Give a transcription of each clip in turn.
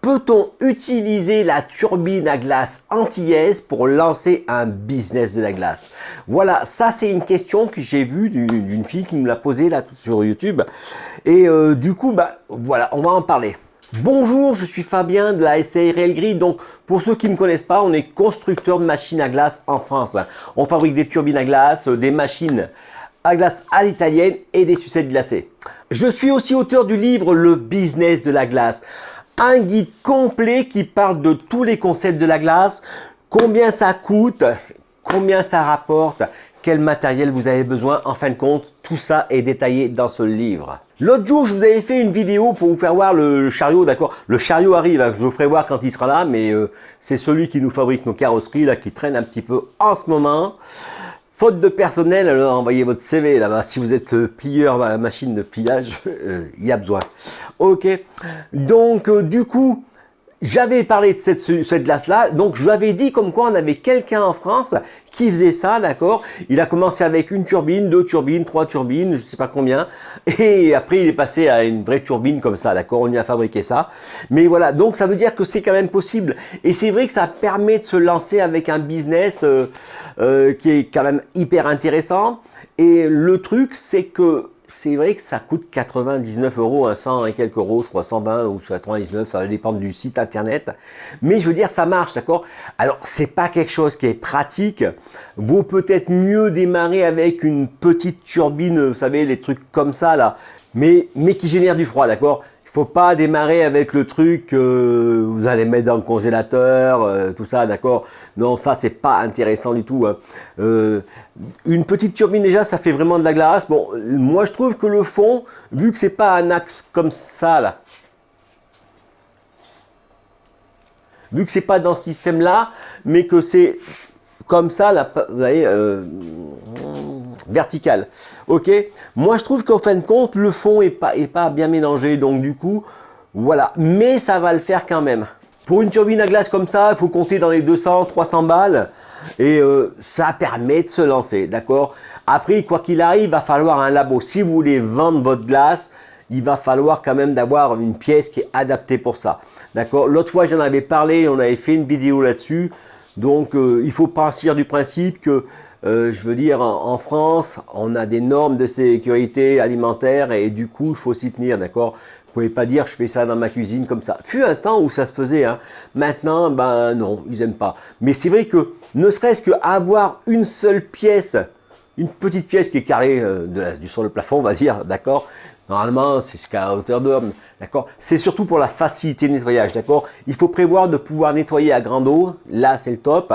Peut-on utiliser la turbine à glace antillaise pour lancer un business de la glace? Voilà, ça c'est une question que j'ai vue d'une fille qui me l'a posée là sur YouTube. Et du coup, voilà, on va en parler. Bonjour, je suis Fabien de la SARL Grille. Donc, pour ceux qui ne me connaissent pas, on est constructeur de machines à glace en France. On fabrique des turbines à glace, des machines à glace à l'italienne et des sucettes glacées. Je suis aussi auteur du livre Le business de la glace. Un guide complet qui parle de tous les concepts de la glace, combien ça coûte, combien ça rapporte, quel matériel vous avez besoin. En fin de compte, tout ça est détaillé dans ce livre. L'autre jour, je vous avais fait une vidéo pour vous faire voir le chariot, d'accord. Le chariot arrive, je vous ferai voir quand il sera là, mais c'est celui qui nous fabrique nos carrosseries, là, qui traîne un petit peu en ce moment. Faute de personnel, alors envoyez votre CV là-bas. Si vous êtes plieur dans la machine de pliage, il y a besoin. Ok. Donc, du coup, j'avais parlé de cette glace-là. Donc, je vous avais dit comme quoi on avait quelqu'un en France qui faisait ça, d'accord. Il a commencé avec une turbine, 2 turbines, 3 turbines, je ne sais pas combien. Et après, il est passé à une vraie turbine comme ça, d'accord. On lui a fabriqué ça. Mais voilà, donc ça veut dire que c'est quand même possible. Et c'est vrai que ça permet de se lancer avec un business qui est quand même hyper intéressant. Et le truc, c'est que c'est vrai que ça coûte 99 €, 100 et quelques euros, je crois 120 ou 99, ça va dépendre du site internet. Mais je veux dire, ça marche, d'accord? Alors, c'est pas quelque chose qui est pratique. Vaut peut-être mieux démarrer avec une petite turbine, vous savez, les trucs comme ça, là, mais qui génère du froid, d'accord? Il faut pas démarrer avec le truc que vous allez mettre dans le congélateur, tout ça, d'accord? Non, ça, c'est pas intéressant du tout, hein. Une petite turbine, déjà, ça fait vraiment de la glace. Bon, moi, je trouve que le fond, vu que c'est pas un axe comme ça, là, vu que c'est pas dans ce système-là, mais que c'est comme ça, là, vous voyez, vertical. Ok. Moi, je trouve qu'en fin de compte, le fond est pas bien mélangé. Donc, du coup, voilà. Mais ça va le faire quand même. Pour une turbine à glace comme ça, il faut compter dans les 200, 300 balles. Et ça permet de se lancer. D'accord. Après, quoi qu'il arrive, il va falloir un labo. Si vous voulez vendre votre glace, il va falloir quand même d'avoir une pièce qui est adaptée pour ça. D'accord. L'autre fois, j'en avais parlé. On avait fait une vidéo là-dessus. Donc, il faut partir du principe que je veux dire, en France, on a des normes de sécurité alimentaire et du coup, il faut s'y tenir, d'accord? Vous pouvez pas dire, je fais ça dans ma cuisine comme ça. Fut un temps où ça se faisait, hein. Maintenant, ben non, ils aiment pas. Mais c'est vrai que, ne serait-ce qu'avoir une seule pièce, une petite pièce qui est carrée sur le plafond, on va dire, d'accord? Normalement, c'est jusqu'à hauteur d'homme, d'accord? C'est surtout pour la facilité de nettoyage, d'accord? Il faut prévoir de pouvoir nettoyer à grande eau, là c'est le top.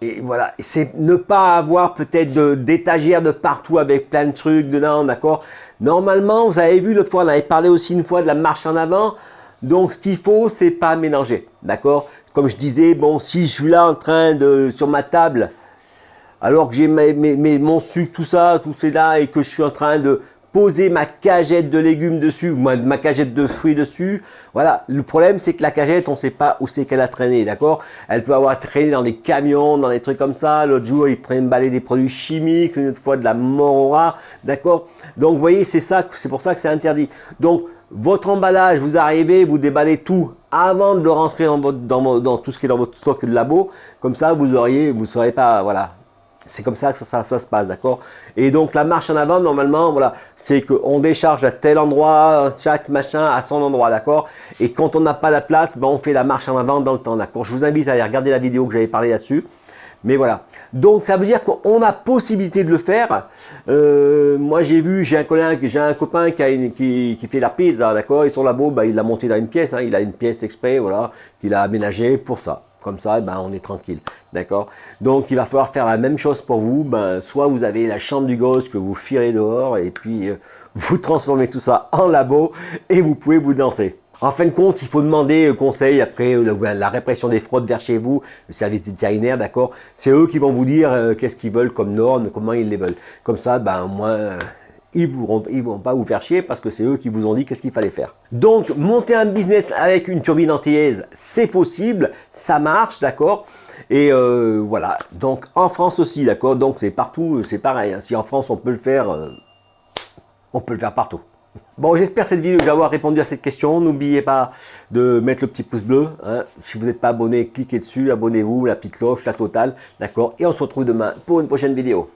Et voilà, c'est ne pas avoir peut-être d'étagères de partout avec plein de trucs dedans, d'accord? Normalement, vous avez vu l'autre fois, on avait parlé aussi une fois de la marche en avant. Donc, ce qu'il faut, c'est pas mélanger, d'accord? Comme je disais, bon, si je suis là en train de, sur ma table, alors que j'ai mon sucre, tout ça, tout c'est là, et que je suis en train de poser ma cagette de légumes dessus, ma cagette de fruits dessus. Voilà, le problème c'est que la cagette, on ne sait pas où c'est qu'elle a traîné, d'accord? Elle peut avoir traîné dans des camions, dans des trucs comme ça. L'autre jour, il trimballait des produits chimiques, une autre fois de la morora, d'accord? Donc, vous voyez, c'est ça, c'est pour ça que c'est interdit. Donc, votre emballage, vous arrivez, vous déballez tout avant de le rentrer dans tout ce qui est dans votre stock de labo. Comme ça, vous ne saurez pas, voilà. C'est comme ça que ça se passe, d'accord? Et donc, la marche en avant, normalement, voilà, c'est qu'on décharge à tel endroit, chaque machin à son endroit, d'accord? Et quand on n'a pas la place, ben, on fait la marche en avant dans le temps, d'accord? Je vous invite à aller regarder la vidéo que j'avais parlé là-dessus. Mais voilà. Donc, ça veut dire qu'on a possibilité de le faire. Moi, j'ai un copain qui fait la pizza, d'accord? Et son labo, ben, il l'a monté dans une pièce, hein, il a une pièce exprès, voilà, qu'il a aménagée pour ça. Comme ça, ben, on est tranquille, d'accord? Donc, il va falloir faire la même chose pour vous. Ben, soit vous avez la chambre du gosse que vous firez dehors et puis vous transformez tout ça en labo et vous pouvez vous danser. En fin de compte, il faut demander conseil après la répression des fraudes vers chez vous, le service vétérinaire, d'accord? C'est eux qui vont vous dire qu'est-ce qu'ils veulent comme normes, comment ils les veulent. Comme ça, ben, moi... ils vont pas vous faire chier parce que c'est eux qui vous ont dit qu'est-ce qu'il fallait faire. Donc, monter un business avec une turbine antillaise, c'est possible, ça marche, d'accord? Et voilà, donc en France aussi, d'accord? Donc, c'est partout, c'est pareil, hein. Si en France, on peut le faire partout. Bon, j'espère cette vidéo d'avoir répondu à cette question. N'oubliez pas de mettre le petit pouce bleu. Hein. Si vous n'êtes pas abonné, cliquez dessus, abonnez-vous, la petite cloche, la totale. D'accord? Et on se retrouve demain pour une prochaine vidéo.